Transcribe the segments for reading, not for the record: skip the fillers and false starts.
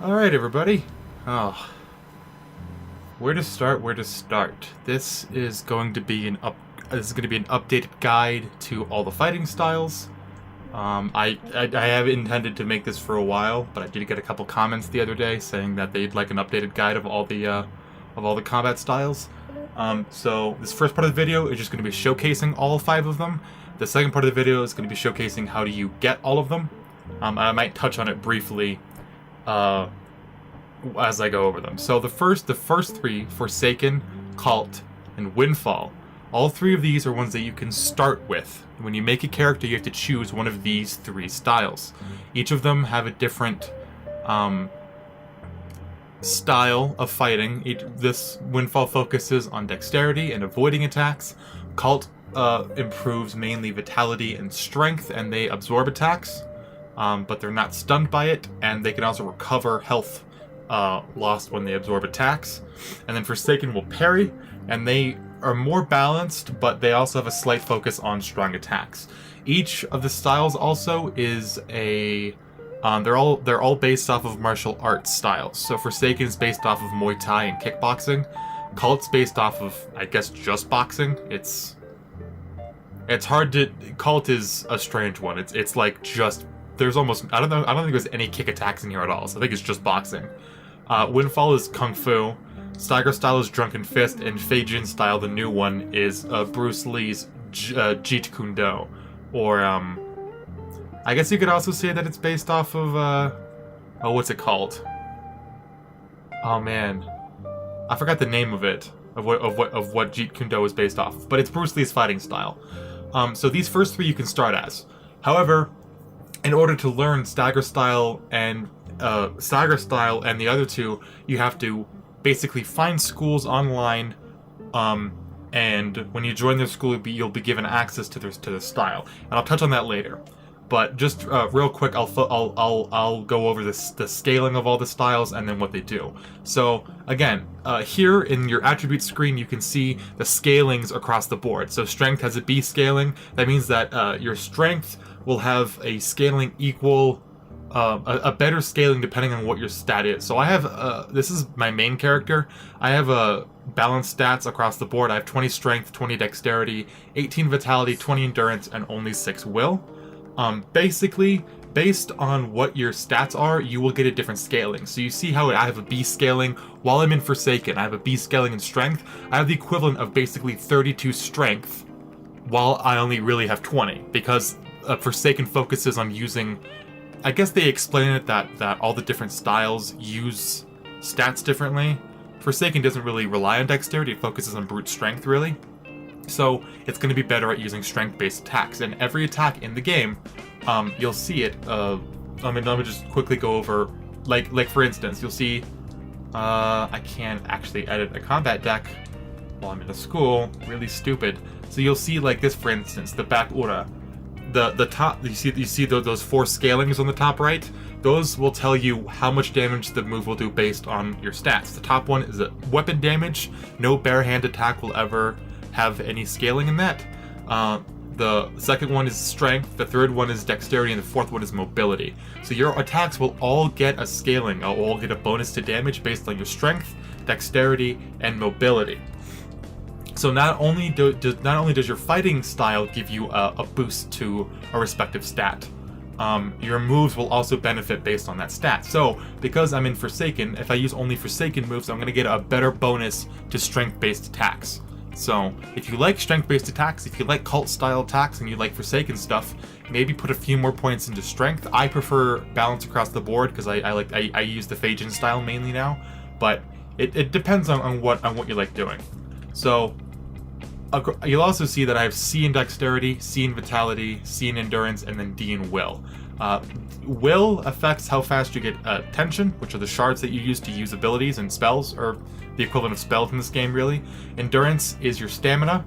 Alright, everybody. Oh. Where to start, where to start. This is going to be an updated guide to all the fighting styles. I have intended to make this for a while, but I did get a couple comments the other day saying that they'd like an updated guide of all the combat styles. So this first part of the video is just going to be showcasing all 5 of them. The second part of the video is going to be showcasing how do you get all of them. I might touch on it briefly as I go over them. So the first 3, Forsaken, Kahlt, and Windfall. All 3 of these are ones that you can start with. When you make a character, you have to choose one of these 3 styles. Each of them have a different style of fighting. This Windfall focuses on dexterity and avoiding attacks. Kahlt improves mainly vitality and strength, and they absorb attacks, but they're not stunned by it, and they can also recover health lost when they absorb attacks. And then Forsaken will parry, and they are more balanced, but they also have a slight focus on strong attacks. Each of the styles also is a they're all based off of martial arts styles. So Forsaken is based off of Muay Thai and kickboxing. Kahlt's based off of, I guess, just boxing. It's hard to... Kahlt is a strange one. It's like just... There's almost... I don't think there's any kick attacks in here at all, so I think it's just boxing. Windfall is Kung Fu. Stagger style is Drunken Fist, and Jinn style, the new one, is Bruce Lee's Jeet Kune Do. Or, I guess you could also say that it's based off of, oh, what's it called? Oh man, I forgot the name of it, of what Jeet Kune Do is based off of, but it's Bruce Lee's fighting style. So these first 3 you can start as. However, in order to learn Stagger style and the other 2, you have to basically find schools online, and when you join their school, you'll be given access to their style, and I'll touch on that later. But just real quick, I'll go over the scaling of all the styles and then what they do. So again, here in your attribute screen, you can see the scalings across the board. So strength has a B scaling. That means that your strength will have a scaling equal. A better scaling depending on what your stat is. So I have, this is my main character. I have balanced stats across the board. I have 20 strength, 20 dexterity, 18 vitality, 20 endurance, and only 6 will. Basically, based on what your stats are, you will get a different scaling. So you see how I have a B scaling while I'm in Forsaken. I have a B scaling in strength. I have the equivalent of basically 32 strength while I only really have 20, because Forsaken focuses on using... I guess they explain it that all the different styles use stats differently. Forsaken doesn't really rely on dexterity, it focuses on brute strength, really. So it's going to be better at using strength-based attacks. And every attack in the game, you'll see it. Let me just quickly go over, like for instance, you'll see, I can't actually edit a combat deck while I'm in a school, really stupid. So you'll see like this, for instance, the Bakura. The top, you see those 4 scalings on the top right? Those will tell you how much damage the move will do based on your stats. The top one is a weapon damage. No bare hand attack will ever have any scaling in that. The second one is strength, the third one is dexterity, and the fourth one is mobility. So your attacks will all get a scaling, all get a bonus to damage based on your strength, dexterity, and mobility. So not only does your fighting style give you a boost to a respective stat, your moves will also benefit based on that stat. So because I'm in Forsaken, if I use only Forsaken moves, I'm going to get a better bonus to strength-based attacks. So if you like strength-based attacks, if you like Kahlt-style attacks, and you like Forsaken stuff, maybe put a few more points into strength. I prefer balance across the board because I use the Jinn style mainly now, but it depends on what you like doing. So you'll also see that I have C in dexterity, C in vitality, C in endurance, and then D in will. Will affects how fast you get attention, which are the shards that you use to use abilities and spells, or the equivalent of spells in this game, really. Endurance is your stamina,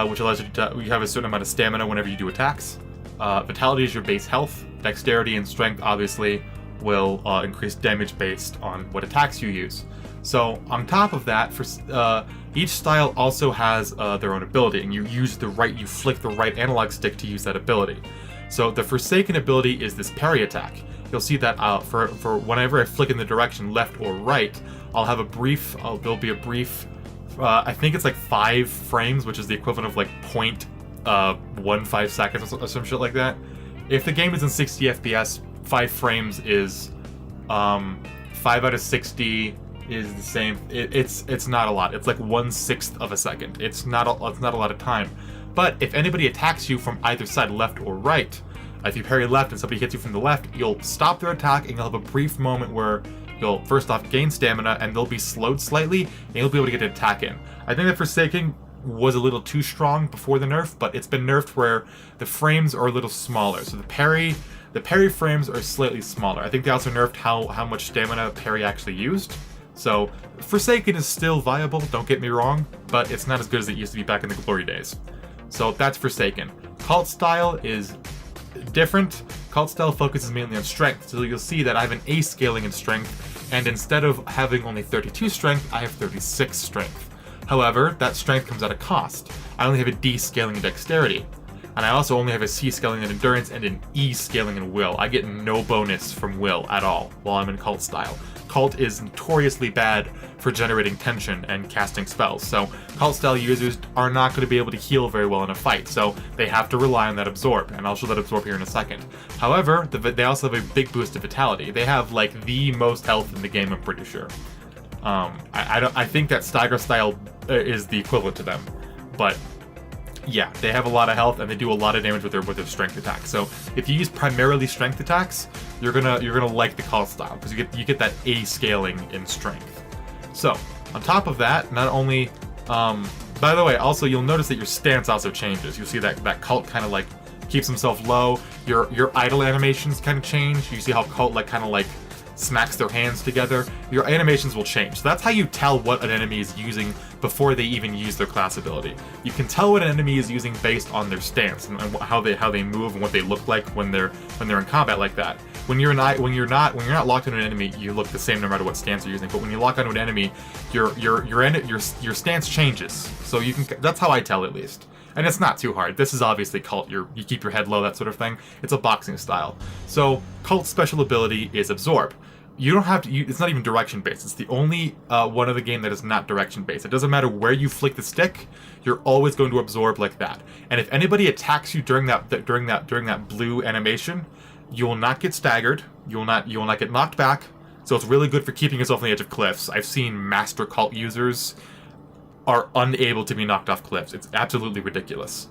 which allows you to you have a certain amount of stamina whenever you do attacks. Vitality is your base health. Dexterity and strength, obviously, will increase damage based on what attacks you use. So on top of that, for each style also has their own ability, and you flick the right analog stick to use that ability. So the Forsaken ability is this parry attack. you'll see that for whenever I flick in the direction left or right, I'll have a brief. There'll be a brief. I think it's like 5 frames, which is the equivalent of like 0.15 seconds or some shit like that. If the game is in 60 FPS, 5 frames is 5 out of 60 is the same. It's not a lot. It's like 1/6 of a second. It's not a lot of time. But if anybody attacks you from either side, left or right, if you parry left and somebody hits you from the left, you'll stop their attack and you'll have a brief moment where you'll first off gain stamina and they'll be slowed slightly and you'll be able to get an attack in. I think that Forsaken was a little too strong before the nerf, but it's been nerfed where the frames are a little smaller. So the parry frames are slightly smaller. I think they also nerfed how much stamina parry actually used. So Forsaken is still viable, don't get me wrong, but it's not as good as it used to be back in the glory days. So that's Forsaken. Kahlt style is different. Kahlt style focuses mainly on strength, so you'll see that I have an A scaling in strength, and instead of having only 32 strength, I have 36 strength. However, that strength comes at a cost. I only have a D scaling in dexterity, and I also only have a C scaling in endurance and an E scaling in will. I get no bonus from will at all while I'm in Kahlt style. Kahlt is notoriously bad for generating tension and casting spells, so Kahlt style users are not going to be able to heal very well in a fight, so they have to rely on that absorb, and I'll show that absorb here in a second. However, they also have a big boost of vitality. They have like the most health in the game, I'm pretty sure. I think that Stagger style is the equivalent to them, but yeah, they have a lot of health and they do a lot of damage with their strength attacks. So if you use primarily strength attacks, you're gonna like the Kahlt style because you get that A scaling in strength. So on top of that, not only by the way, also you'll notice that your stance also changes. You'll see that Kahlt kind of like keeps himself low. Your idle animations kind of change. You see how Kahlt like kind of like smacks their hands together. Your animations will change. So that's how you tell what an enemy is using before they even use their class ability. You can tell what an enemy is using based on their stance and how they move and what they look like when they're in combat like that. When you're not locked into an enemy, you look the same no matter what stance you're using. But when you lock onto an enemy, your stance changes. So that's how I tell at least. And it's not too hard. This is obviously Kahlt. You keep your head low, that sort of thing. It's a boxing style. So Kahlt's special ability is Absorb. You don't have to. It's not even direction based. It's the only one of the game that is not direction based. It doesn't matter where you flick the stick. You're always going to absorb like that. And if anybody attacks you during that blue animation, you will not get staggered. You will not get knocked back. So it's really good for keeping yourself on the edge of cliffs. I've seen master Kahlt users are unable to be knocked off cliffs. It's absolutely ridiculous.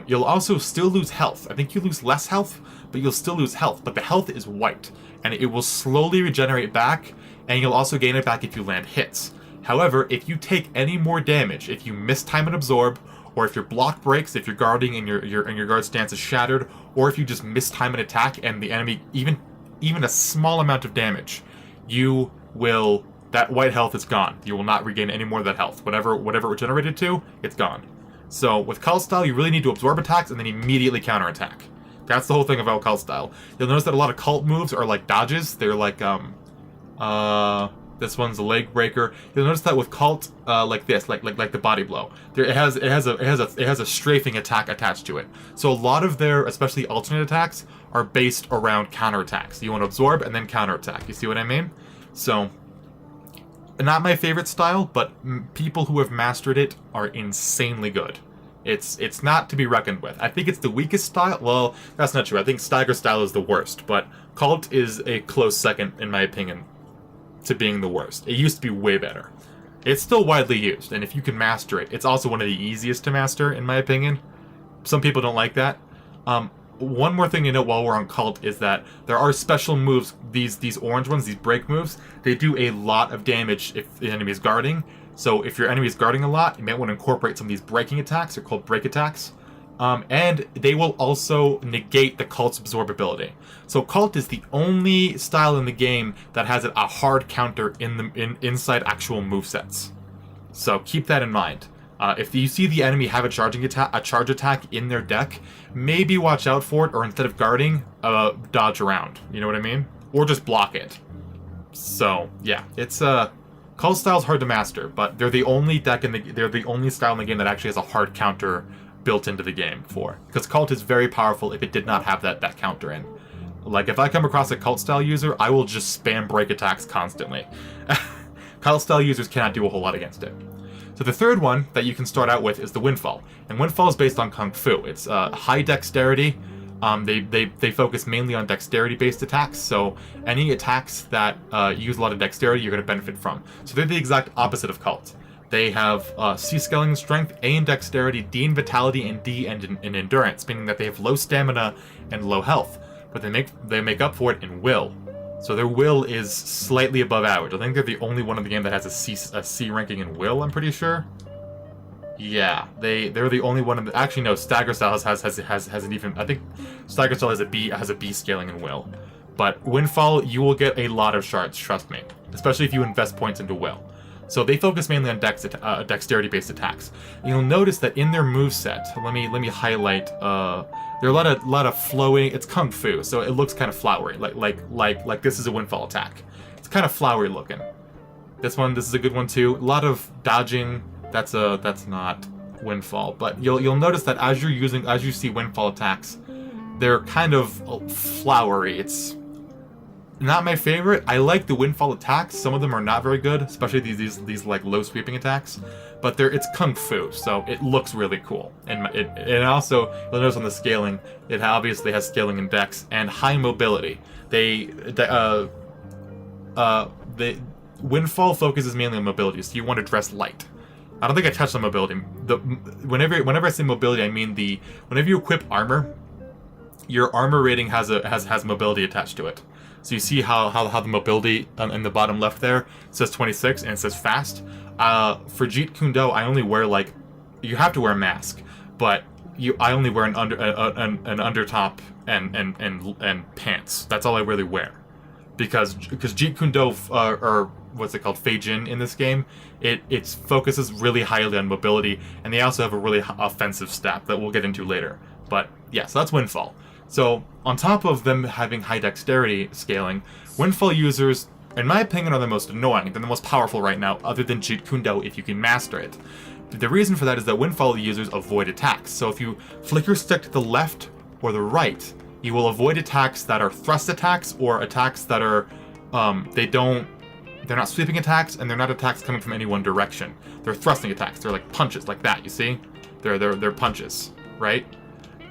You'll also still lose health. I think you lose less health, but you'll still lose health. But the health is white, and it will slowly regenerate back, and you'll also gain it back if you land hits. However, if you take any more damage, if you miss time and absorb, or if your block breaks, if you're guarding and your guard stance is shattered, or if you just miss time and attack and the enemy even a small amount of damage, that white health is gone. You will not regain any more of that health. Whatever it regenerated to, it's gone. So with Kahlt style, you really need to absorb attacks and then immediately counterattack. That's the whole thing about Kahlt style. You'll notice that a lot of Kahlt moves are like dodges. They're like this one's a leg breaker. You'll notice that with Kahlt, like this, like the body blow. It has a strafing attack attached to it. So a lot of their, especially alternate attacks, are based around counterattacks. You want to absorb and then counterattack. You see what I mean? So, not my favorite style, but people who have mastered it are insanely good. It's not to be reckoned with. I think it's the weakest style. Well, that's not true. I think Stagger style is the worst, but Kahlt is a close second, in my opinion, to being the worst. It used to be way better. It's still widely used, and if you can master it, it's also one of the easiest to master, in my opinion. Some people don't like that. One more thing to note while we're on Kahlt is that there are special moves, these orange ones, these break moves, they do a lot of damage if the enemy is guarding. So if your enemy is guarding a lot, you might want to incorporate some of these breaking attacks. They're called break attacks. And they will also negate the Kahlt's absorb ability. So Kahlt is the only style in the game that has a hard counter inside actual movesets. So keep that in mind. If you see the enemy have a charge attack in their deck, maybe watch out for it, or instead of guarding, dodge around. You know what I mean? Or just block it. So yeah, it's Kahlt style's hard to master, but they're the only they're the only style in the game that actually has a hard counter built into the game because Kahlt is very powerful if it did not have that counter in. Like, if I come across a Kahlt style user, I will just spam break attacks constantly. Kahlt style users cannot do a whole lot against it. So the third one that you can start out with is the Windfall. And Windfall is based on Kung Fu. It's high dexterity. They focus mainly on dexterity-based attacks, so any attacks that use a lot of dexterity, you're going to benefit from. So they're the exact opposite of Kahlt. They have C scaling in strength, A in dexterity, D in vitality, and D in endurance, meaning that they have low stamina and low health, but they make up for it in will. So their will is slightly above average. I think they're the only one in the game that has a C ranking in will, I'm pretty sure. Yeah, they're the only one in the... Actually, no, Stagger style has an even... I think Stagger style has a B scaling in will. But Winfall, you will get a lot of shards, trust me. Especially if you invest points into will. So they focus mainly on dexterity-based attacks. And you'll notice that in their moveset, let me highlight... there are a lot of flowing... It's Kung Fu, so it looks kind of flowery. Like this is a Windfall attack. It's kind of flowery looking. This is a good one too. A lot of dodging... That's not Windfall, but you'll notice that as you see Windfall attacks, they're kind of flowery. It's not my favorite. I like the Windfall attacks. Some of them are not very good, especially these like low sweeping attacks. But it's Kung Fu, so it looks really cool. And it also, you'll notice on the scaling, it obviously has scaling in dex and high mobility. Windfall focuses mainly on mobility, so you want to dress light. I don't think I touched on mobility. Whenever I say mobility, I mean whenever you equip armor, your armor rating has mobility attached to it. So you see how the mobility in the bottom left there says 26 and it says fast. For Jeet Kune Do, I only wear you have to wear a mask, but I only wear an undertop and pants. That's all I really wear, because Jeet Kune Do or what's it called, Fei Jin in this game, it focuses really highly on mobility, and they also have a really offensive stat that we'll get into later. But yeah, so that's Windfall. So on top of them having high dexterity scaling, Windfall users, in my opinion, are the most annoying. They're the most powerful right now, other than Jeet Kune Do if you can master it. The reason for that is that Windfall users avoid attacks. So if you flick your stick to the left or the right, you will avoid attacks that are thrust attacks or attacks that are they're not sweeping attacks, and they're not attacks coming from any one direction. They're thrusting attacks. They're like punches, like that. You see? They're punches, right?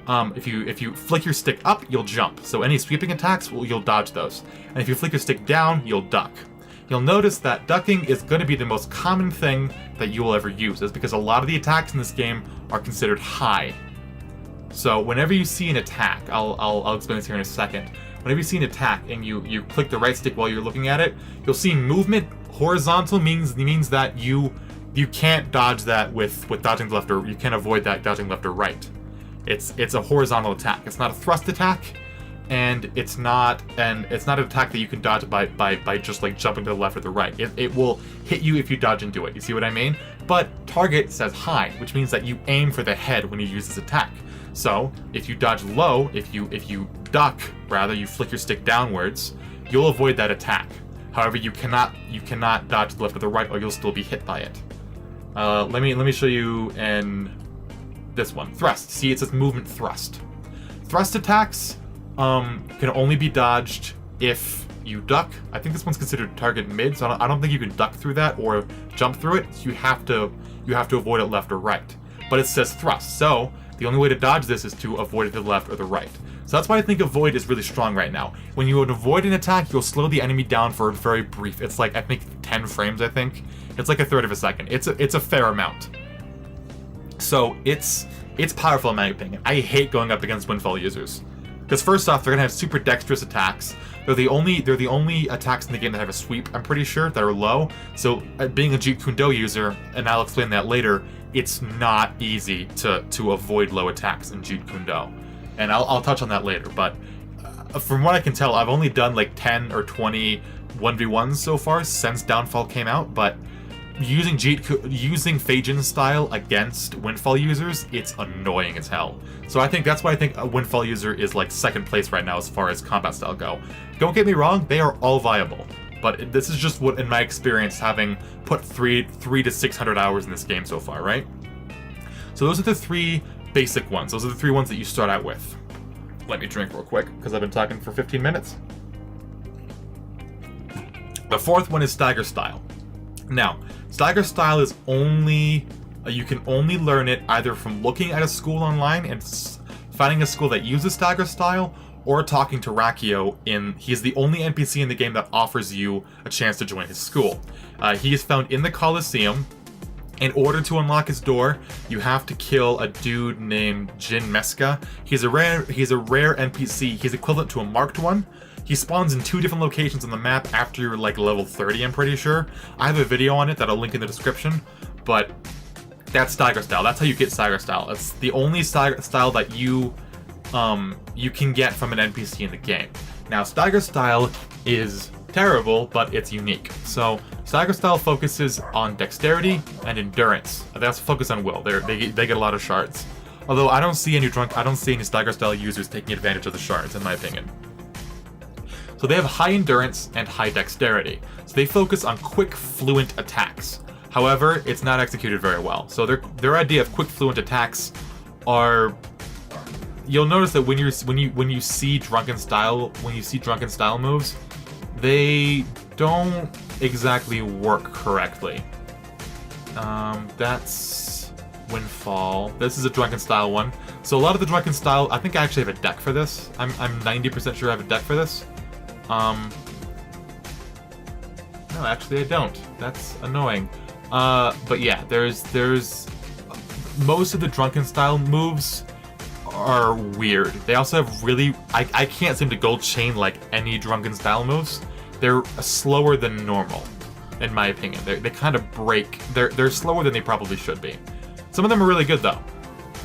If you flick your stick up, you'll jump. So any sweeping attacks, you'll dodge those. And if you flick your stick down, you'll duck. You'll notice that ducking is going to be the most common thing that you will ever use. Is because a lot of the attacks in this game are considered high. So whenever you see an attack, I'll explain this here in a second. Whenever you see an attack and you click the right stick while you're looking at it, you'll see movement. Horizontal means that you can't dodge that with dodging left, or you can't avoid that dodging left or right. It's a horizontal attack. It's not a thrust attack, and it's not an attack that you can dodge by just like jumping to the left or the right. It will hit you if you dodge into it. You see what I mean? But target says high, which means that you aim for the head when you use this attack. So if you dodge low, if you duck, rather, you flick your stick downwards, you'll avoid that attack. However, you cannot dodge to the left or the right, or you'll still be hit by it. Let me show you in this one. Thrust. See, it says movement thrust. Thrust attacks can only be dodged if you duck. I think this one's considered target mid, so I don't think you can duck through that or jump through it. So you have to avoid it left or right. But it says thrust, so the only way to dodge this is to avoid it to the left or the right. So that's why I think avoid is really strong right now. When you would avoid an attack, you'll slow the enemy down for a very brief. It's like, I think 10 frames, I think. It's like a third of a second. It's a fair amount. So it's powerful in my opinion. I hate going up against Windfall users. Because first off, they're gonna have super dexterous attacks. They're the only attacks in the game that have a sweep, I'm pretty sure, that are low. So being a Jeet Kune Do user, and I'll explain that later, it's not easy to avoid low attacks in Jeet Kune Do. And I'll touch on that later, but from what I can tell, I've only done like 10 or 20 1v1s so far since Downfall came out, but using Fei Jin style against Windfall users, it's annoying as hell. So I think that's why I think a Windfall user is like second place right now as far as combat style go. Don't get me wrong, they are all viable, but this is just what, in my experience, having put 300 to 600 hours in this game so far, right? So those are the three basic ones. Those are the three ones that you start out with. Let me drink real quick, because I've been talking for 15 minutes. The fourth one is Stagger Style. Now, Stagger Style is only... you can only learn it either from looking at a school online and finding a school that uses Stagger Style, or talking to Rakkio. He's the only NPC in the game that offers you a chance to join his school. He is found in the Coliseum. In order to unlock his door, you have to kill a dude named Jinn Mesca. He's a rare NPC. He's equivalent to a marked one. He spawns in 2 different locations on the map after you're like level 30, I'm pretty sure. I have a video on it that I'll link in the description, but that's Stagger Style. That's how you get Stagger Style. It's the only style that you can get from an NPC in the game. Now, Stagger Style is terrible, but it's unique. So, Stagger Style focuses on dexterity and endurance. They also focus on will. They get a lot of shards. Although I don't see any Stagger Style users taking advantage of the shards, in my opinion. So they have high endurance and high dexterity. So they focus on quick, fluent attacks. However, it's not executed very well. So their idea of quick, fluent attacks are... You'll notice that when you see drunken style moves, they don't exactly work correctly. That's Windfall. This is a drunken style one. So a lot of the drunken style, I think I actually have a deck for this. I'm 90% sure I have a deck for this. No, actually I don't. That's annoying. But yeah, there's most of the drunken style moves are weird. They also have really... I can't seem to gold chain like any drunken style moves. They're slower than normal, in my opinion. They kind of break. They're slower than they probably should be. Some of them are really good though.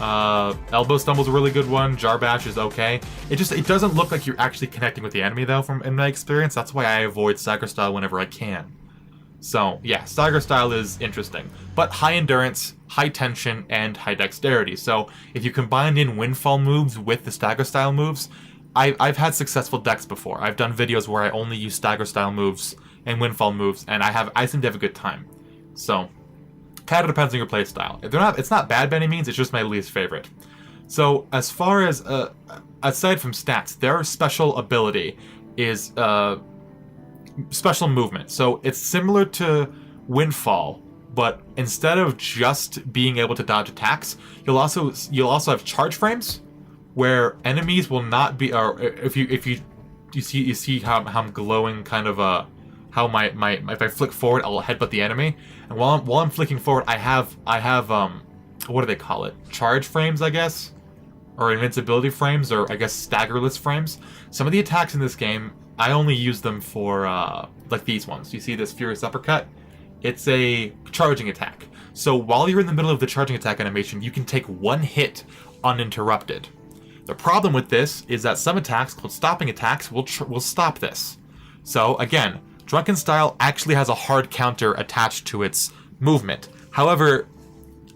Elbow Stumble's a really good one. Jar Bash is okay. It doesn't look like you're actually connecting with the enemy though, in my experience. That's why I avoid Stagger Style whenever I can. So yeah, Stagger Style is interesting, but high endurance, high tension, and high dexterity. So if you combine in Windfall moves with the Stagger Style moves, I've had successful decks before. I've done videos where I only use Stagger Style moves and Windfall moves, and I seem to have a good time. So kind of depends on your play style. It's not bad by any means. It's just my least favorite. So as far as aside from stats, their special ability is special movement. So it's similar to Windfall, but instead of just being able to dodge attacks, you'll also have charge frames, where enemies will not be. Or if you see how I'm glowing, kind of how my if I flick forward, I'll headbutt the enemy, and while I'm flicking forward, I have what do they call it? Charge frames, I guess, or invincibility frames, or I guess staggerless frames. Some of the attacks in this game, I only use them for, like these ones. You see this Furious Uppercut? It's a charging attack. So while you're in the middle of the charging attack animation, you can take one hit uninterrupted. The problem with this is that some attacks, called stopping attacks, will stop this. So again, Drunken Style actually has a hard counter attached to its movement. However,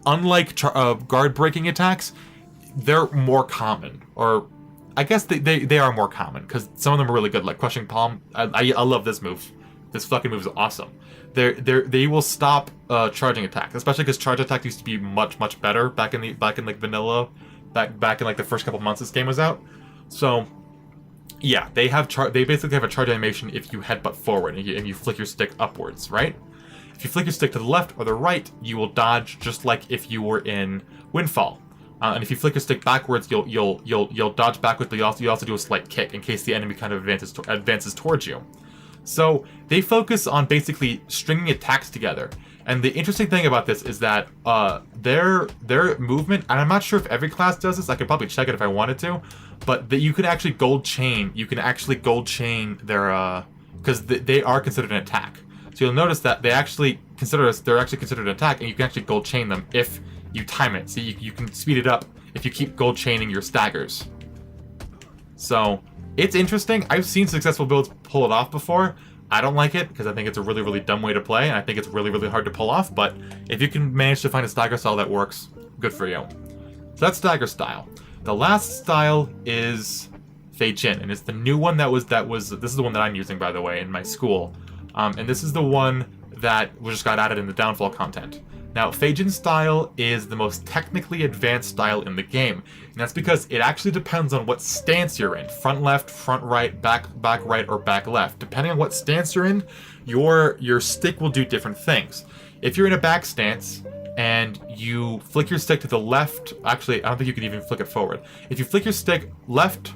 unlike guard-breaking attacks, they're more common, or I guess they are more common, because some of them are really good, like Crushing Palm. I love this move. This fucking move is awesome. They will stop charging attacks, especially because charge attack used to be much better back in like vanilla, back in like the first couple months this game was out. So yeah, they basically have a charge animation if you headbutt forward and you flick your stick upwards, right? If you flick your stick to the left or the right, you will dodge just like if you were in Windfall. And if you flick your stick backwards, you'll dodge backwards, but you also do a slight kick in case the enemy kind of advances towards you. So they focus on basically stringing attacks together. And the interesting thing about this is that their movement, and I'm not sure if every class does this, I could probably check it if I wanted to, but that you can actually gold chain their, because they are considered an attack. So you'll notice that they're actually considered an attack, and you can actually gold chain them if you time it. So you can speed it up if you keep gold chaining your staggers. So it's interesting. I've seen successful builds pull it off before. I don't like it because I think it's a really dumb way to play, and I think it's really hard to pull off, but if you can manage to find a stagger style that works, good for you. So that's Stagger Style. The last style is Fei Jin, and it's the new one this is the one that I'm using, by the way, in my school. And this is the one that just got added in the Downfall content. Now, Phajin style is the most technically advanced style in the game, and that's because it actually depends on what stance you're in. Front left, front right, back right, or back left. Depending on what stance you're in, your stick will do different things. If you're in a back stance, and you flick your stick to the left, actually, I don't think you can even flick it forward. If you flick your stick left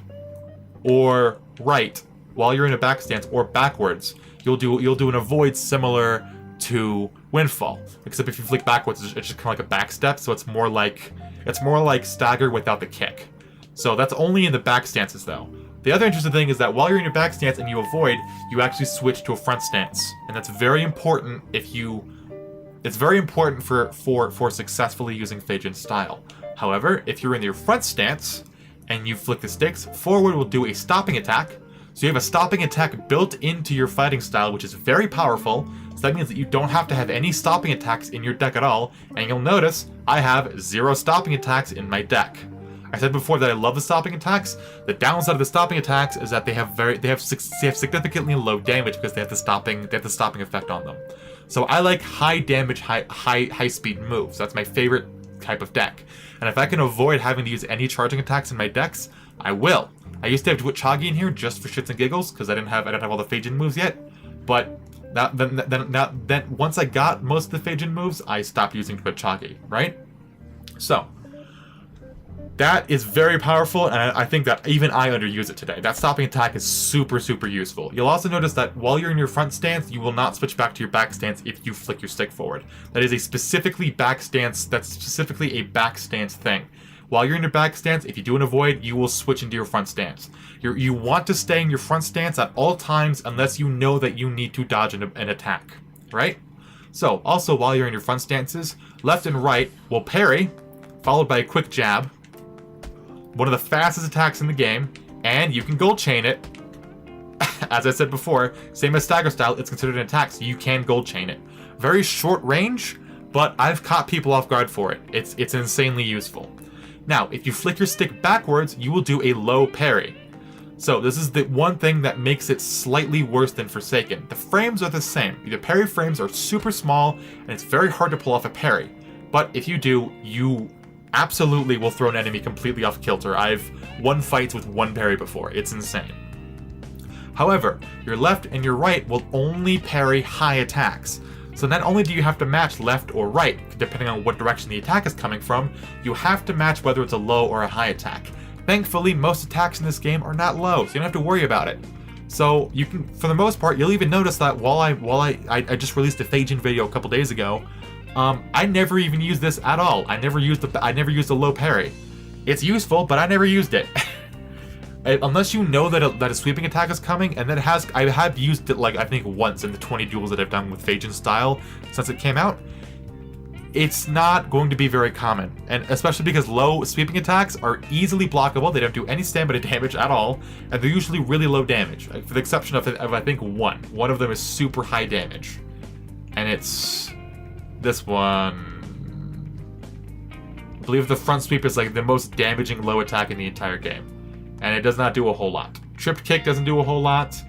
or right while you're in a back stance or backwards, you'll do an avoid similar to Windfall. Except if you flick backwards, it's just kind of like a back step, so it's more like Stagger without the kick. So that's only in the back stances though. The other interesting thing is that while you're in your back stance and you avoid, you actually switch to a front stance. And that's very important it's very important for successfully using Phajin style. However, if you're in your front stance and you flick the sticks, forward will do a stopping attack. So you have a stopping attack built into your fighting style, which is very powerful. So that means that you don't have to have any stopping attacks in your deck at all. And you'll notice I have 0 stopping attacks in my deck. I said before that I love the stopping attacks. The downside of the stopping attacks is that they have significantly low damage because they have the stopping effect on them. So I like high damage, high speed moves. That's my favorite type of deck. And if I can avoid having to use any charging attacks in my decks, I will. I used to have Chagi in here just for shits and giggles because I didn't have all the Phajin moves yet. But then once I got most of the Phajin moves, I stopped using Chagi, right? So that is very powerful, and I think that even I underuse it today. That stopping attack is super, super useful. You'll also notice that while you're in your front stance, you will not switch back to your back stance if you flick your stick forward. That is a specifically back stance, that's specifically a back stance thing. While you're in your back stance, if you do an avoid, you will switch into your front stance. You want to stay in your front stance at all times unless you know that you need to dodge an attack, right? So, also while you're in your front stances, left and right will parry, followed by a quick jab. One of the fastest attacks in the game, and you can gold chain it. As I said before, same as Stagger style, it's considered an attack, so you can gold chain it. Very short range, but I've caught people off guard for it. It's insanely useful. Now, if you flick your stick backwards, you will do a low parry. So this is the one thing that makes it slightly worse than Forsaken. The frames are the same. The parry frames are super small, and it's very hard to pull off a parry. But if you do, you absolutely will throw an enemy completely off kilter. I've won fights with one parry before. It's insane. However, your left and your right will only parry high attacks. So not only do you have to match left or right, depending on what direction the attack is coming from, you have to match whether it's a low or a high attack. Thankfully, most attacks in this game are not low, so you don't have to worry about it. So you can, for the most part, you'll even notice that while I just released a Phajin video a couple days ago, I never even used this at all. I never used a low parry. It's useful, but I never used it. Unless you know that a sweeping attack is coming, and then I have used it like I think once in the 20 duels that I've done with Phajin style since it came out. It's not going to be very common, and especially because low sweeping attacks are easily blockable. They don't do any stamina damage at all, and they're usually really low damage, for the exception of I think one. One of them is super high damage, and it's this one. I believe the front sweep is like the most damaging low attack in the entire game, and it does not do a whole lot. Tripped kick doesn't do a whole lot.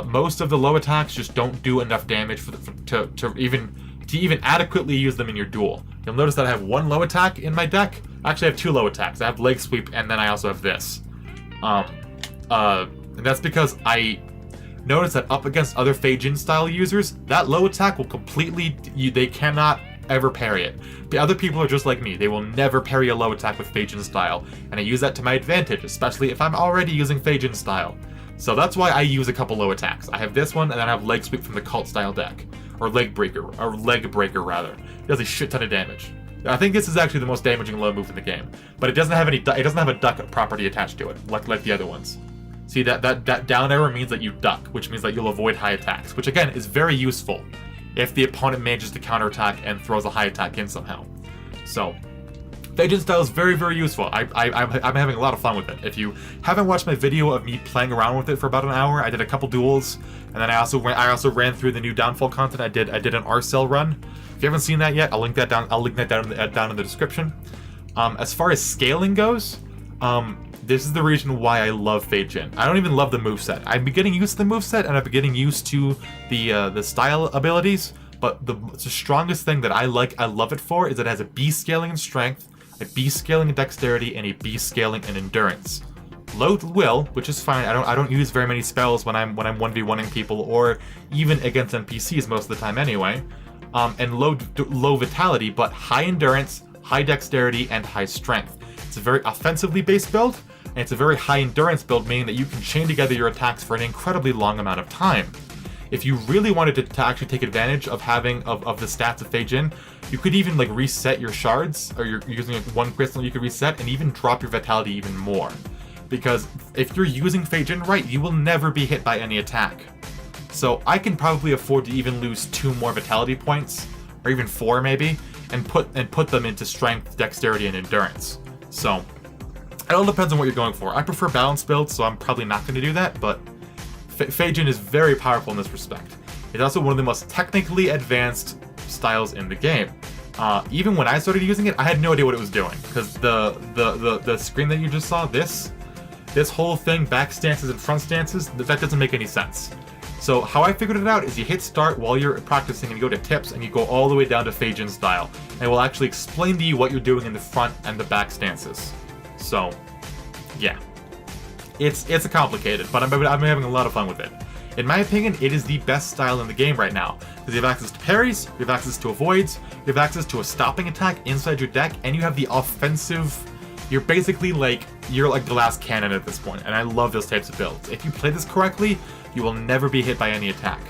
Most of the low attacks just don't do enough damage to even adequately use them in your duel. You'll notice that I have one low attack in my deck. Actually, I have two low attacks. I have leg sweep, and then I also have this. And that's because I noticed that up against other Phajin style users, that low attack will completely, they cannot ever parry it. The other people are just like me. They will never parry a low attack with Phajin style, and I use that to my advantage, especially if I'm already using Phajin style. So that's why I use a couple low attacks. I have this one, and then I have leg sweep from the Kahlt style deck. Or leg breaker rather. It does a shit ton of damage. I think this is actually the most damaging low move in the game, but it doesn't have a duck property attached to it, like the other ones. See, that down arrow means that you duck, which means that you'll avoid high attacks, which again is very useful if the opponent manages to counterattack and throws a high attack in somehow. So, Phajin style is very, very useful. I'm having a lot of fun with it. If you haven't watched my video of me playing around with it for about an hour, I did a couple duels, and then I also ran through the new Downfall content. I did an R-Cell run. If you haven't seen that yet, I'll link that down. Down in the description. As far as scaling goes, this is the reason why I love Phajin. I don't even love the moveset. I'm getting used to the moveset, and I'm getting used to the style abilities. but the strongest thing that I love it for, is that it has a B scaling in strength, a B scaling in dexterity, and a B scaling in endurance. Low will, which is fine. I don't use very many spells when I'm 1v1ing people, or even against NPCs most of the time anyway. And low vitality, but high endurance, high dexterity, and high strength. It's a very offensively based build, and it's a very high endurance build, meaning that you can chain together your attacks for an incredibly long amount of time. If you really wanted to actually take advantage of having of the stats of Fei Jin, you could even like reset your shards, or you're using like one crystal you could reset, and even drop your vitality even more. Because if you're using Fei Jin right, you will never be hit by any attack. So I can probably afford to even lose 2 more vitality points, or even 4 maybe, and put them into strength, dexterity, and endurance. So it all depends on what you're going for. I prefer balanced builds, so I'm probably not going to do that, but Fei Jin is very powerful in this respect. It's also one of the most technically advanced styles in the game. Even when I started using it, I had no idea what it was doing, because the screen that you just saw, this whole thing, back stances and front stances, that doesn't make any sense. So how I figured it out is you hit start while you're practicing, and you go to tips, and you go all the way down to Fei Jin style, and it will actually explain to you what you're doing in the front and the back stances. So yeah, it's complicated, but I'm having a lot of fun with it. In my opinion, it is the best style in the game right now, because you have access to parries, you have access to avoids, you have access to a stopping attack inside your deck, and you have the offensive. You're basically like, you're like glass cannon at this point, and I love those types of builds. If you play this correctly, you will never be hit by any attack.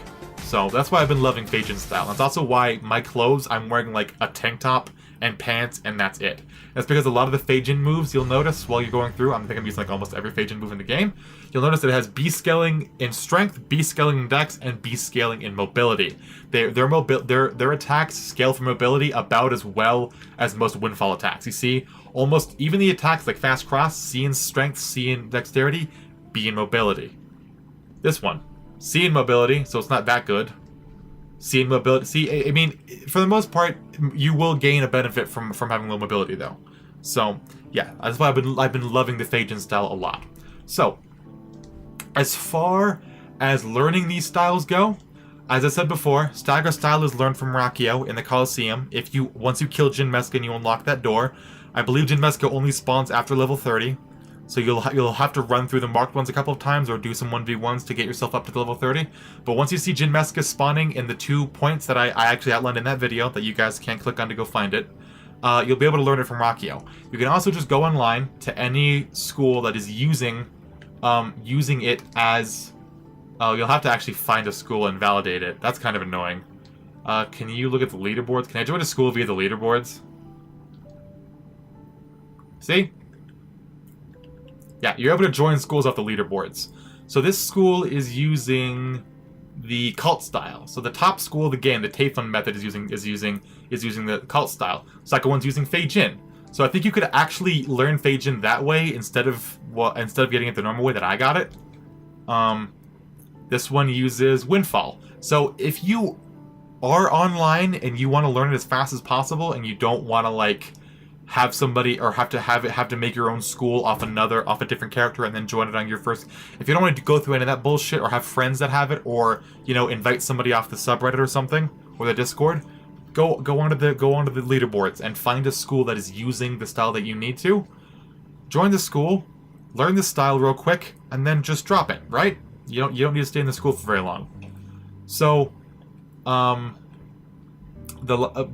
So that's why I've been loving Fei Jin style. That's also why my clothes, I'm wearing like a tank top and pants, and that's it. That's because a lot of the Fei Jin moves you'll notice while you're going through, I think I'm using like almost every Fei Jin move in the game, you'll notice that it has B scaling in strength, B scaling in dex, and B scaling in mobility. Their attacks scale for mobility about as well as most Windfall attacks. You see, almost even the attacks like Fast Cross, C in strength, C in dexterity, B in mobility. This one, C in mobility, so it's not that good. C in mobility. See, I mean, for the most part, you will gain a benefit from having low mobility, though. So yeah, that's why I've been loving the Fei Jin style a lot. So as far as learning these styles go, as I said before, Stagger style is learned from Rakkio in the Coliseum. Once you kill Jinn Mesca and you unlock that door, I believe Jinn Mesca only spawns after level 30. So you'll have to run through the marked ones a couple of times, or do some 1v1s to get yourself up to level 30. But once you see Jinn Mesca spawning in the 2 points that I actually outlined in that video, that you guys can click on to go find it, you'll be able to learn it from Rakkio. You can also just go online to any school that is using it as... Oh, you'll have to actually find a school and validate it. That's kind of annoying. Can you look at the leaderboards? Can I join a school via the leaderboards? See? Yeah, you're able to join schools off the leaderboards. So this school is using the Kahlt style. So the top school of the game, the Taefun method, is using the Kahlt style. Second one's using Fei Jin. So I think you could actually learn Fei Jin that way instead of getting it the normal way that I got it. This one uses Windfall. So if you are online and you want to learn it as fast as possible, and you don't want to like have somebody, or have to make your own school off a different character and then join it on your first. If you don't want to go through any of that bullshit, or have friends that have it, or invite somebody off the subreddit or something, or the Discord, go onto the leaderboards and find a school that is using the style that you need to. Join the school, learn the style real quick, and then just drop it. Right? You don't need to stay in the school for very long. So,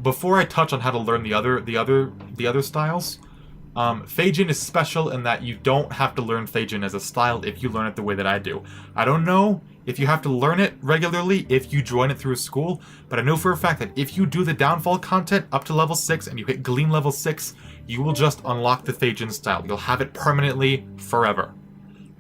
before I touch on how to learn the other styles, Fei Jin is special in that you don't have to learn Fei Jin as a style if you learn it the way that I do. I don't know if you have to learn it regularly if you join it through a school, but I know for a fact that if you do the downfall content up to level 6 and you hit Gleam level 6, you will just unlock the Fei Jin style. You'll have it permanently forever.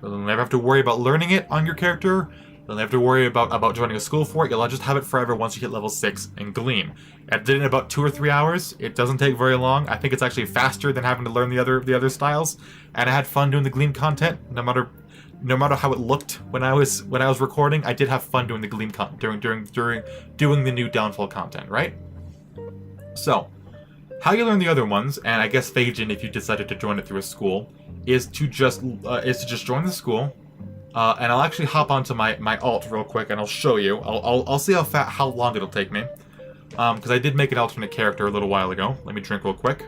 You'll never have to worry about learning it on your character. You'll never have to worry about joining a school for it. You'll just have it forever once you hit level 6 and Gleam. I did it in about 2 or 3 hours. It doesn't take very long. I think it's actually faster than having to learn the other styles. And I had fun doing the Gleam content. No matter how it looked when I was recording, I did have fun doing the Gleam during doing the new downfall content, right? So, how you learn the other ones, and I guess Fei Jin if you decided to join it through a school, is to just join the school. And I'll actually hop onto my alt real quick, and I'll show you. I'll see how long it'll take me. Because I did make an alternate character a little while ago. Let me drink real quick.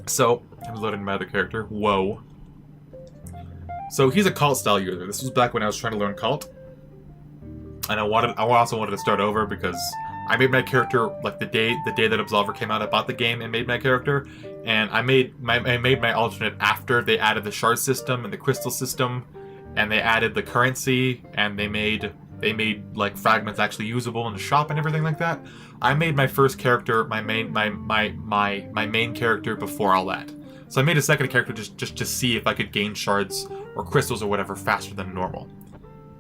So, I'm loading my other character. Whoa. So he's a Kahlt style user. This was back when I was trying to learn Kahlt. And I also wanted to start over because I made my character like the day that Absolver came out. I bought the game and made my character, and I made my alternate after they added the shard system and the crystal system, and they added the currency, and they made like fragments actually usable in the shop and everything like that. I made my first character, my main character before all that. So I made a second character just to see if I could gain shards or crystals or whatever faster than normal.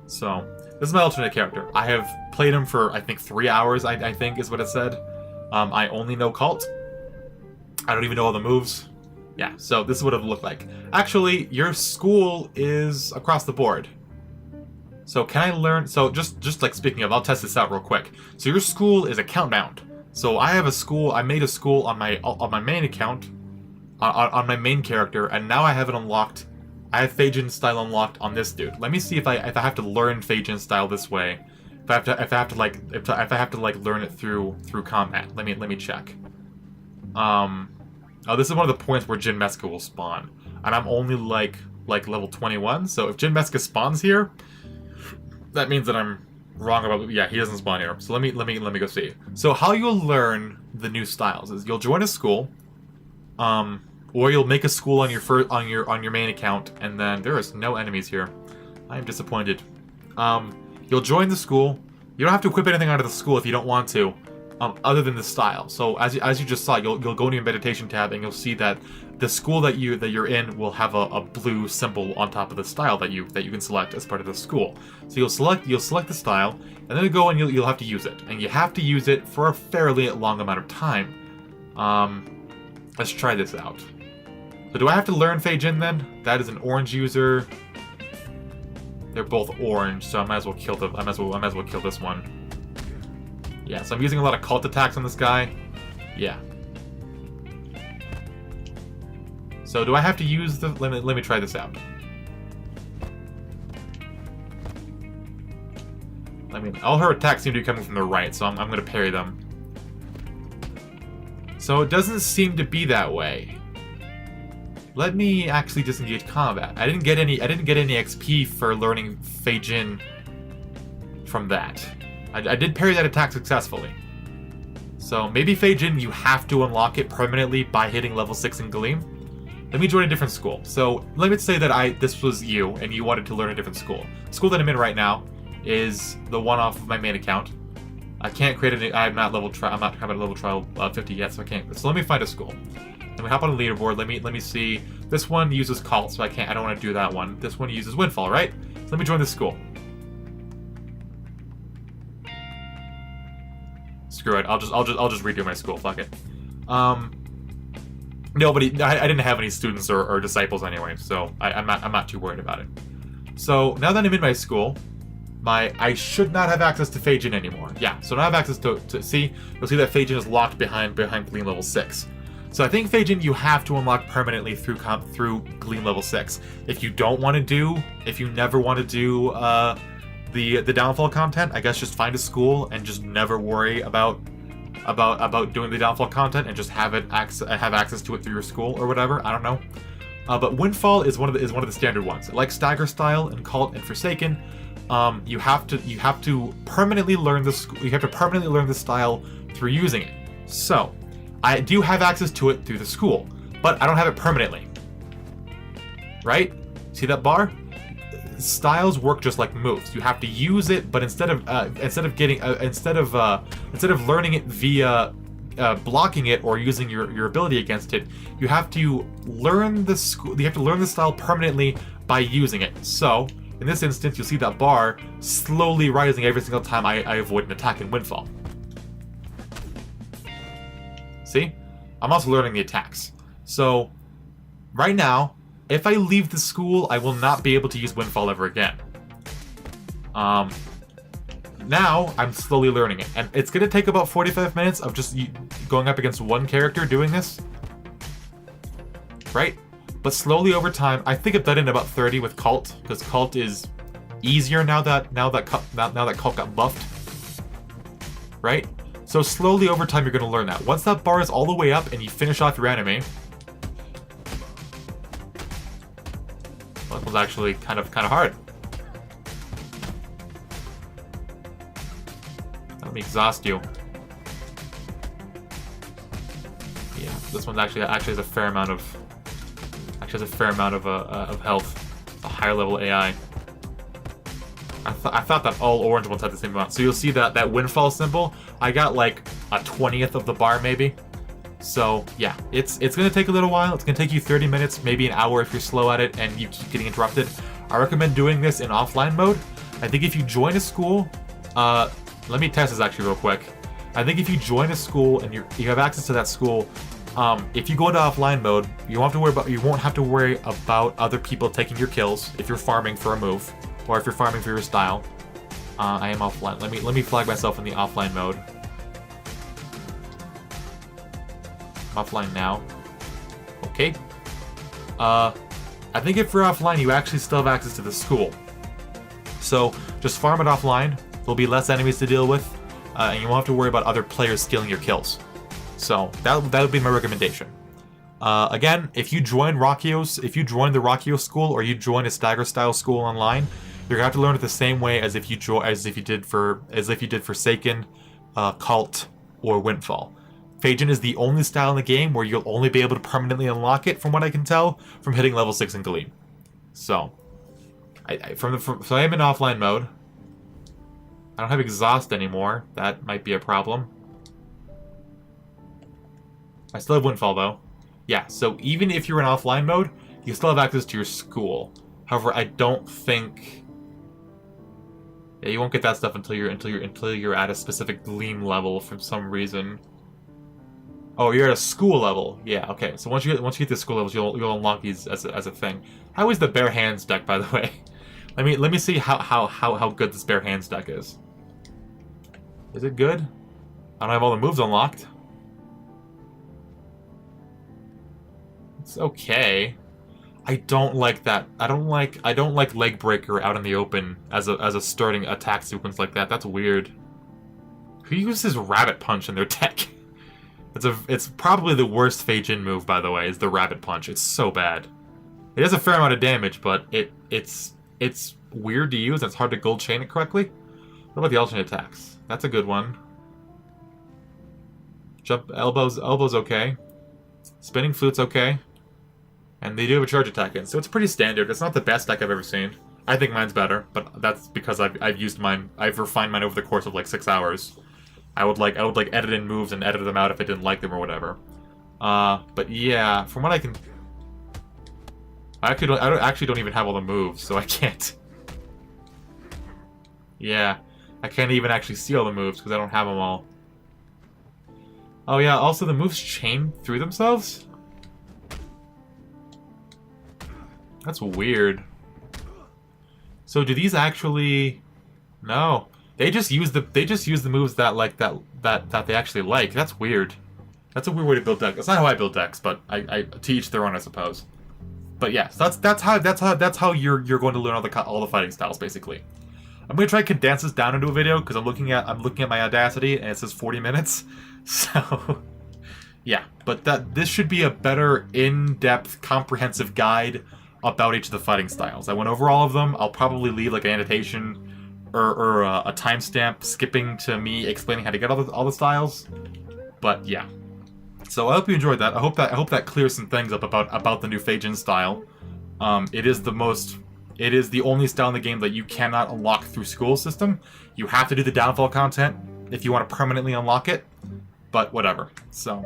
So this is my alternate character. I have played him for, I think, 3 hours, I think is what it said. I only know Kahlt. I don't even know all the moves. Yeah, so this is what it would look like. Actually, your school is across the board. So can I learn... So just like speaking of, I'll test this out real quick. So your school is account bound. So I have a school, I made a school on my main account, on my main character, and now I have it unlocked. I have Fei-Jin style unlocked on this dude. Let me see if I have to learn Fei-Jin style this way. If I have to learn it through combat. Let me check. Oh, this is one of the points where Jinn Mesca will spawn, and I'm only like level 21. So if Jinn Mesca spawns here, that means that I'm wrong about. Yeah, he doesn't spawn here. So let me go see. So how you'll learn the new styles is you'll join a school. Or you'll make a school on your main account, and then there is no enemies here. I am disappointed. You'll join the school. You don't have to equip anything out of the school if you don't want to, other than the style. So as you just saw, you'll go to your meditation tab, and you'll see that the school that you're in will have a blue symbol on top of the style that you can select as part of the school. So you'll select the style, and then you go and you'll have to use it, and you have to use it for a fairly long amount of time. Let's try this out. So do I have to learn Fei-Jin then? That is an orange user. They're both orange, so I might as well kill kill this one. Yeah, so I'm using a lot of Kahlt attacks on this guy. Yeah. So do I have to use the... Let me try this out. I mean, all her attacks seem to be coming from the right, so I'm going to parry them. So it doesn't seem to be that way. Let me actually disengage combat. I didn't get any XP for learning Fei-Jin from that. I did parry that attack successfully. So maybe Fei-Jin, you have to unlock it permanently by hitting level 6 in Gleam. Let me join a different school. So let me say that this was you and you wanted to learn a different school. The school that I'm in right now is the one off of my main account. I can't create any. I'm not at level trial 50 yet, so I can't. So let me find a school. Let me hop on the leaderboard. Let me see. This one uses Kahlt, so I don't want to do that one. This one uses Windfall, right? So let me join this school. Screw it. I'll just redo my school. Fuck it. Nobody. I didn't have any students or disciples anyway, so I'm not too worried about it. So now that I'm in my school, I should not have access to Fei-Jin anymore. Yeah. So now I have access to see. You'll see that Fei-Jin is locked behind Gleam level 6. So I think Fei-Jin you have to unlock permanently through Gleam level 6. If you never want to do the downfall content, I guess just find a school and just never worry about doing the downfall content and just have access to it through your school or whatever. I don't know. But Windfall is one of the standard ones. Like Stagger style and Kahlt and Forsaken, you have to permanently learn the style through using it. So I do have access to it through the school, but I don't have it permanently. Right? See that bar? Styles work just like moves. You have to use it, but instead of learning it via blocking it or using your ability against it, you have to learn the style permanently by using it. So in this instance, you'll see that bar slowly rising every single time I avoid an attack in Windfall. See? I'm also learning the attacks. So, right now, if I leave the school, I will not be able to use Windfall ever again. Now, I'm slowly learning it. And it's going to take about 45 minutes of just going up against one character doing this. Right? But slowly over time, I think I've done it in about 30 with Kahlt, because Kahlt is easier now that Kahlt got buffed. right? So slowly over time you're going to learn that. Once that bar is all the way up and you finish off your enemy, well, that was actually kind of hard. Let me exhaust you. Yeah, this one's actually has a fair amount of health, a higher level AI. I thought that all orange ones had the same amount. So you'll see that Windfall symbol, I got like a 20th of the bar maybe. So yeah, it's gonna take a little while. It's gonna take you 30 minutes, maybe an hour if you're slow at it and you keep getting interrupted. I recommend doing this in offline mode. I think if you join a school, let me test this actually real quick. I think if you join a school and you have access to that school, if you go into offline mode, you won't have to worry about other people taking your kills if you're farming for a move, or if you're farming for your style. I am offline. Let me flag myself in the offline mode. I'm offline now. Okay. I think if you're offline, you actually still have access to the school. So just farm it offline. There'll be less enemies to deal with, and you won't have to worry about other players stealing your kills. So that would be my recommendation. Again, if you join the Rakkio school or you join a Stagger style school online, you're gonna have to learn it the same way as if you did for Forsaken, Kahlt, or Windfall. Phage Jinn is the only style in the game where you'll only be able to permanently unlock it, from what I can tell, from hitting level 6 in Gleam. So, so I am in offline mode. I don't have exhaust anymore. That might be a problem. I still have Windfall though. Yeah, so even if you're in offline mode, you still have access to your school. However, I don't think... Yeah, you won't get that stuff until you're at a specific Gleam level for some reason. Oh, you're at a school level. Yeah, okay. So once you get to school levels, you'll unlock these as a thing. How is the bare hands deck, by the way? Let me see how good this bare hands deck is. Is it good? I don't have all the moves unlocked. It's okay. I don't like that. I don't like Leg Breaker out in the open as a starting attack sequence like that. That's weird. Who uses Rabbit Punch in their deck? It's probably the worst Phage Jinn move, by the way, is the Rabbit Punch. It's so bad. It does a fair amount of damage, but it's weird to use. It's hard to gold chain it correctly. What about the alternate attacks? That's a good one. Jump elbows okay. Spinning Flute's okay. And they do have a charge attack in, so it's pretty standard. It's not the best deck I've ever seen. I think mine's better, but that's because I've used mine. I've refined mine over the course of like 6 hours. I would edit in moves and edit them out if I didn't like them or whatever. But yeah, from what I can, I actually don't even have all the moves, so I can't. Yeah, I can't even actually see all the moves because I don't have them all. Oh yeah, also the moves chain through themselves? That's weird. So do these actually... No. They just use the moves that they actually like. That's weird. That's a weird way to build decks. That's not how I build decks, but I to each their own, I suppose. But yeah, so that's how you're going to learn all the fighting styles basically. I'm gonna try to condense this down into a video because I'm looking at my Audacity and it says 40 minutes. So yeah, but this should be a better in-depth, comprehensive guide about each of the fighting styles. I went over all of them. I'll probably leave like an annotation or a timestamp skipping to me explaining how to get all the styles. But yeah. So I hope you enjoyed that. I hope that clears some things up about the new Phage Jinn style. It is the only style in the game that you cannot unlock through school system. You have to do the downfall content if you want to permanently unlock it. But whatever. So